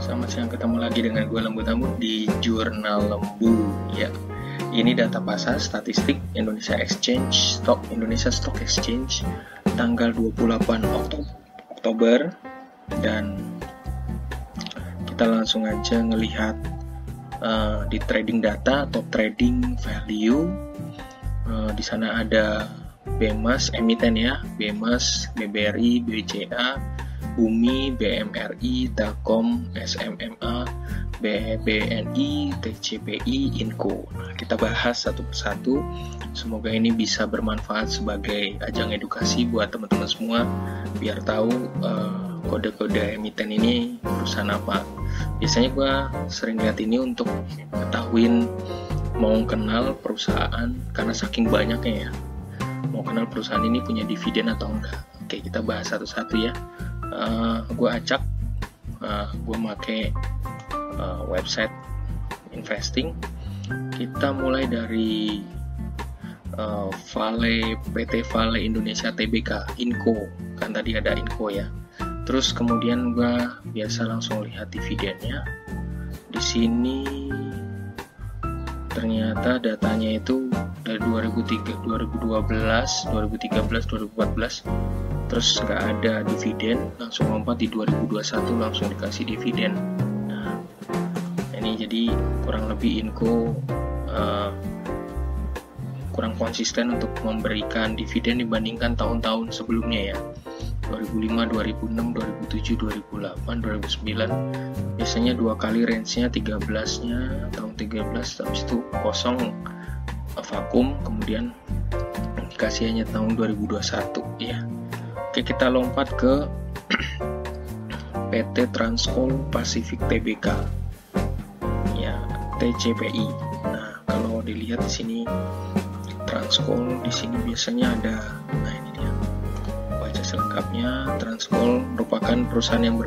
Selamat siang, ketemu lagi dengan gue Lembu Tambun di Jurnal Lembu ya. Ini data pasar statistik Indonesia Indonesia Stock Exchange tanggal 28 Oktober, dan kita langsung aja ngelihat di trading data atau trading value. Di sana ada BEMAS emiten ya, BEMAS, BBRI, BCA, Bumi, BMRI, Telkom, SMMA, BBNI, TCPI, Inco. Nah, kita bahas satu persatu. Semoga ini bisa bermanfaat sebagai ajang edukasi buat teman-teman semua, biar tahu kode-kode emiten ini perusahaan apa. Biasanya gue sering lihat ini untuk ngetahuin mau kenal perusahaan, karena saking banyaknya ya. Mau kenal perusahaan ini punya dividen atau enggak. Oke, kita bahas satu-satu ya. Gue acak, gue make website investing. Kita mulai dari PT Vale Indonesia Tbk, Inco, kan tadi ada Inco ya. Terus kemudian gue biasa langsung lihat dividennya. Di sini ternyata datanya itu dari 2012, 2013, 2014, terus nggak ada dividen, langsung lompat di 2021 langsung dikasih dividen. Nah, ini jadi kurang lebih Inco kurang konsisten untuk memberikan dividen dibandingkan tahun-tahun sebelumnya ya. 2005, 2006, 2007, 2008, 2009 biasanya dua kali range-nya 13-nya tahun 13, habis itu kosong vakum, kemudian dikasih hanya tahun 2021 ya. Oke, kita lompat ke PT Transcoal Pacific Tbk ya, TCPI. Nah, kalau dilihat di sini Transcoal di sini biasanya ada, nah ini dia. Baca selengkapnya. Transcoal merupakan perusahaan yang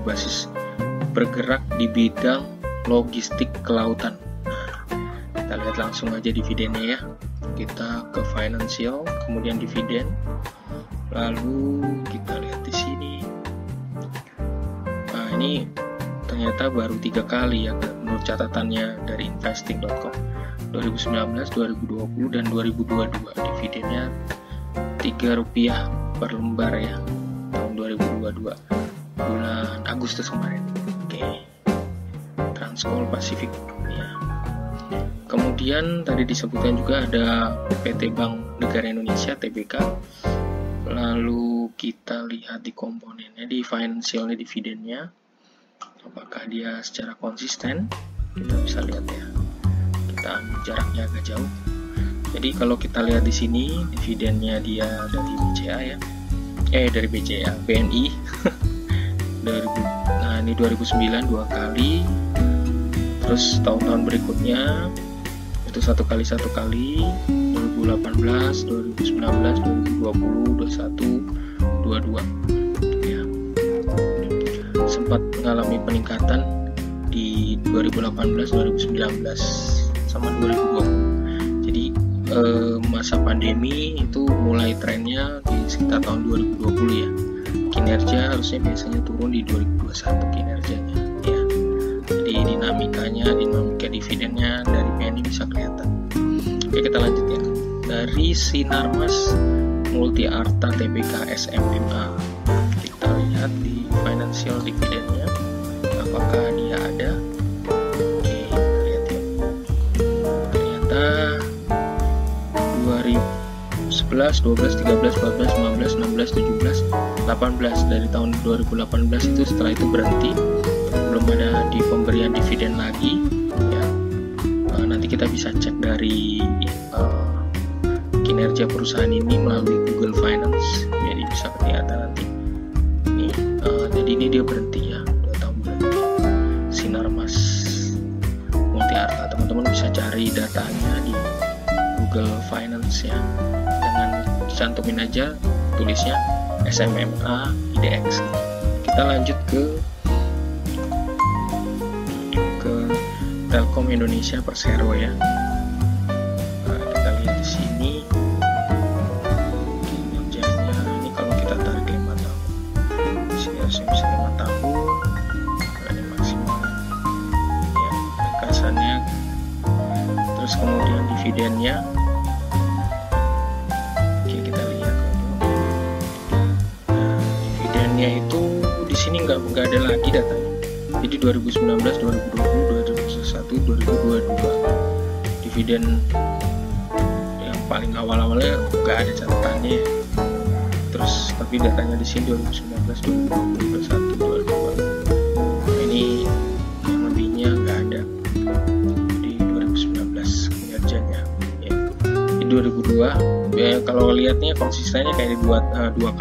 bergerak di bidang logistik kelautan. Nah, kita lihat langsung aja dividennya ya. Kita ke financial, kemudian dividen. Lalu kita lihat di sini. Nah, ini ternyata baru 3 kali ya menurut catatannya dari investing.com. 2019, 2020, dan 2022. Dividennya Rp3 per lembar ya, tahun 2022 bulan Agustus kemarin. Oke. Transcoal Pacific ya. Kemudian tadi disebutkan juga ada PT Bank Negara Indonesia Tbk. Lalu kita lihat di komponennya, di financialnya, dividennya, apakah dia secara konsisten. Kita bisa lihat ya, kita ambil jaraknya agak jauh. Jadi kalau kita lihat di sini dividennya dia dari BCA ya, dari BCA, BNI. Nah, ini 2009 2 kali, terus tahun-tahun berikutnya itu 1 kali 2018, 2019, 2020, 21, 22 ya. Sempat mengalami peningkatan di 2018, 2019 sama 2020. Jadi masa pandemi itu mulai trennya di sekitar tahun 2020 ya. Kinerja harusnya biasanya turun di 2021 kinerjanya ya. Jadi dinamika dividennya dari BNI bisa kelihatan. Oke, kita lanjut ya. Dari Sinarmas Multi Arta Tbk SMMA, kita lihat di financial dividennya apakah dia ada. Oke, kita lihat ya. Ternyata 2011, 12, 13, 14, 15, 16, 17, 18, dari tahun 2018 itu setelah itu berhenti, belum ada di pemberian dividen lagi ya. Nanti kita bisa cek dari kinerja perusahaan ini melalui Google Finance, jadi bisa kelihatan nanti nih. Jadi ini dia berhenti ya, 2 tahun berhenti. Sinarmas Multi Arta, teman-teman bisa cari datanya di Google Finance ya, dengan cantumin aja tulisnya SMMA IDX. Kita lanjut ke Telkom Indonesia Persero ya. Nah, kita lihat di sini kinerjanya. Ini kalau kita tarik 5 tahun, di sini harusnya bisa 5 tahun. Nah, ini maksimal. Terus kemudian dividennya, oke kita lihat. Dividennya itu di sini nggak ada lagi datanya. Jadi 2019, 2020, 2021, 2022 dividen yang paling awal-awalnya nggak ada catatannya. Terus tapi datanya di sini 2019, 2020, 2021, 2022. Ini yang lebihnya nggak ada di 2019 kinerjanya. Ya. Di 2002 ya, kalau lihatnya konsistennya kayak dibuat dua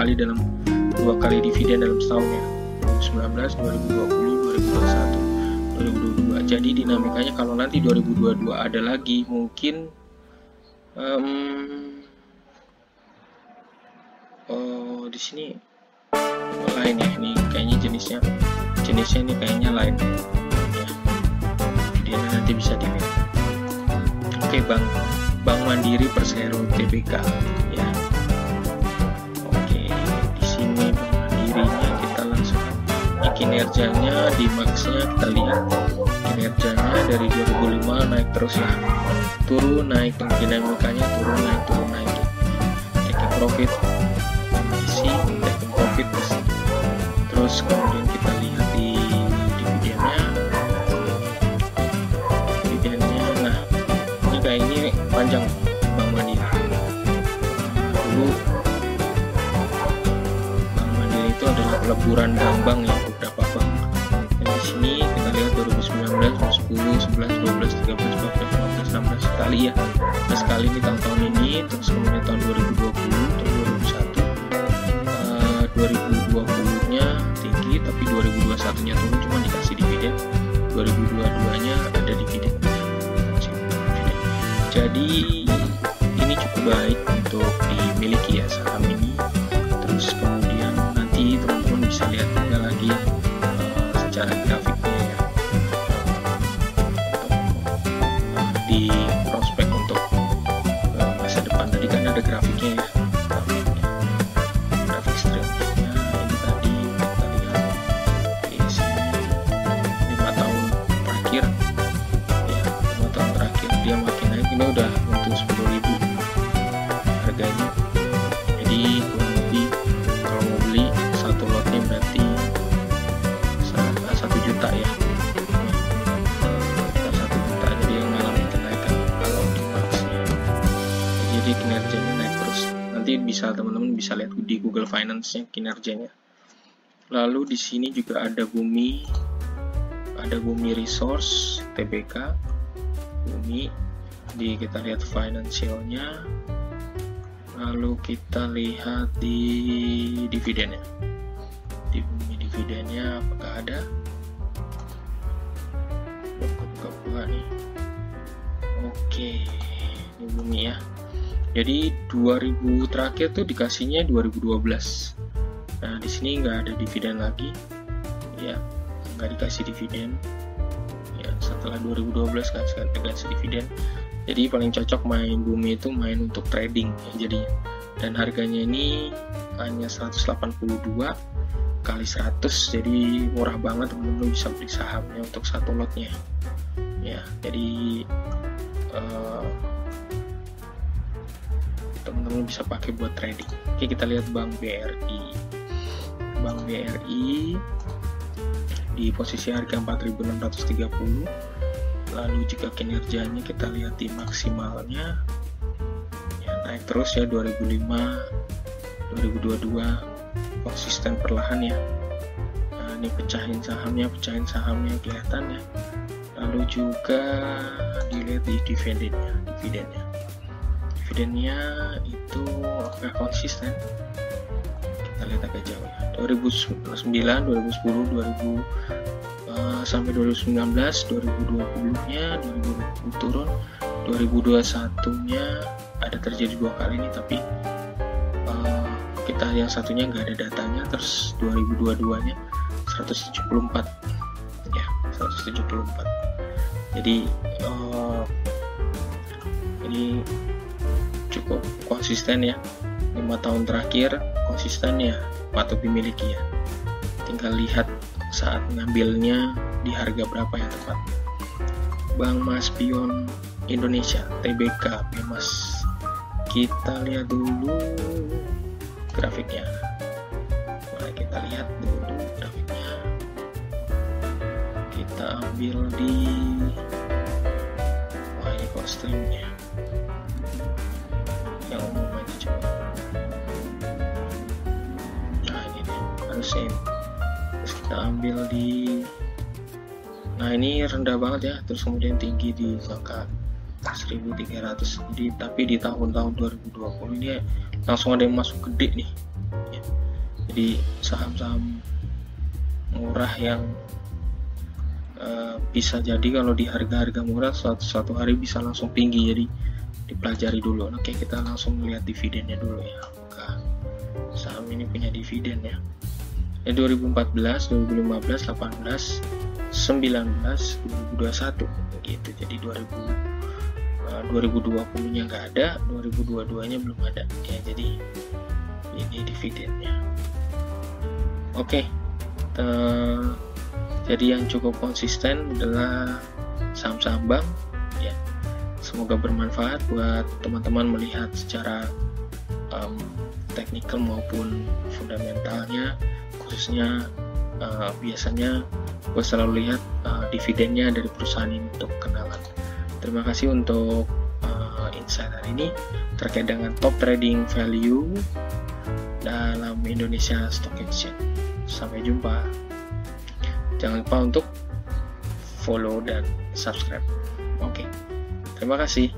kali dividen dalam setahun ya. 2019, 2020, 2021, 2022. Jadi dinamikanya kalau nanti 2022 ada lagi mungkin di sini lain ya, ini kayaknya jenisnya ini kayaknya lain ya. Dia nanti bisa dilihat. Oke, Bank Mandiri Persero Tbk ya. Oke, di sini Bank Mandirinya kita langsung kinerjanya di max-nya kita lihat. Kinerjanya dari 2005 naik terus ya, turun naik, dinamikanya turun naik. Taking profit terus kemudian kita lihat di dividennya. Nah ini kayak ini panjang Bank Mandiri. Dulu Bank Mandiri itu adalah peleburan bank ya, beberapa bank. Dan di sini kita lihat 2019, 2010, 11, 12, 13, 14, 15, 16 sekali ya. Nah sekali di tahun ini, terus kemudian tahun 2020, tahun 2020 nya tinggi tapi 2021 nya turun, cuma dikasih dividen. 2022 nya ada dividen. Jadi ini cukup baik untuk dimiliki ya saham ini. Terus kemudian nanti teman-teman bisa lihat juga lagi secara grafiknya ya, di prospek untuk masa depan. Tadi kan ada grafiknya ya, grafik strateginya ini tadi kita lihat di sini 5 tahun terakhir ya, 5 tahun terakhir dia makin naik. Ini udah untuk 10.000 harganya. Jadi kurang lebih kalau mau beli satu lotnya berarti 1 juta ya, 1 juta aja dia mengalami kenaikan kalau di max-nya. Jadi kinerjanya naik terus. Nanti bisa teman-teman bisa lihat di Google Finance-nya kinerjanya. Lalu di sini juga ada Bumi Resource Tbk. Bumi kita lihat financialnya. Lalu kita lihat di dividennya. Di Bumi dividennya apakah ada? Buka nih. Oke, ini Bumi ya. Jadi 2000 terakhir tuh dikasihnya 2012. Nah di sini nggak ada dividen lagi, ya nggak dikasih dividen. Ya setelah 2012 kan dikasih dividen. Jadi paling cocok main Bumi itu main untuk trading ya, jadi. Dan harganya ini hanya 182 kali 100, jadi murah banget, teman-teman bisa beli sahamnya untuk satu lotnya. Ya jadi teman-teman bisa pakai buat trading. Oke, kita lihat Bank BRI. Bank BRI di posisi harga 4.630. Lalu jika kinerjanya kita lihat di maksimalnya ya naik terus ya, 2005, 2022 konsisten perlahan ya. Nah, ini pecahin sahamnya kelihatan ya. Lalu juga dilihat di dividennya. Dividennya itu agak konsisten. Kita lihat agak jauh ya. 2009, 2010, sampai 2019, 2020-nya 2020 turun, 2021-nya ada terjadi 2 kali nih, tapi kita yang satunya nggak ada datanya. Terus 2022-nya 174 ya, 174. Jadi ini cukup konsisten ya, 5 tahun terakhir konsisten ya, patut dimiliki ya. Tinggal lihat saat ngambilnya di harga berapa yang tepat. Bank Maspion Indonesia, TBK Pemas. Kita lihat dulu grafiknya. Mari kita lihat dulu grafiknya. Kita ambil di, wah ini kok streamnya yang umum aja coba. Nah ini deh, harusnya ini. Terus kita ambil di, nah ini rendah banget ya, terus kemudian tinggi di angka 1300. Tapi di tahun-tahun 2020 ini langsung ada yang masuk gede nih ya. Jadi saham-saham murah yang bisa jadi kalau di harga-harga murah suatu hari bisa langsung tinggi, jadi dipelajari dulu. Oke, kita langsung lihat dividennya dulu ya, apakah saham ini punya dividen ya. 2014, 2015, 18, 19, 2021 gitu. Jadi 2020 nya nggak ada, 2022 nya belum ada ya, jadi ini dividennya. Oke, jadi yang cukup konsisten adalah saham-saham bank ya. Semoga bermanfaat buat teman-teman melihat secara teknikal maupun fundamentalnya. Khususnya biasanya gue selalu lihat dividennya dari perusahaan ini untuk kenalan. Terima kasih untuk insight hari ini terkait dengan top trading value dalam Indonesia Stock Exchange. Sampai jumpa. Jangan lupa untuk follow dan subscribe. Oke, terima kasih.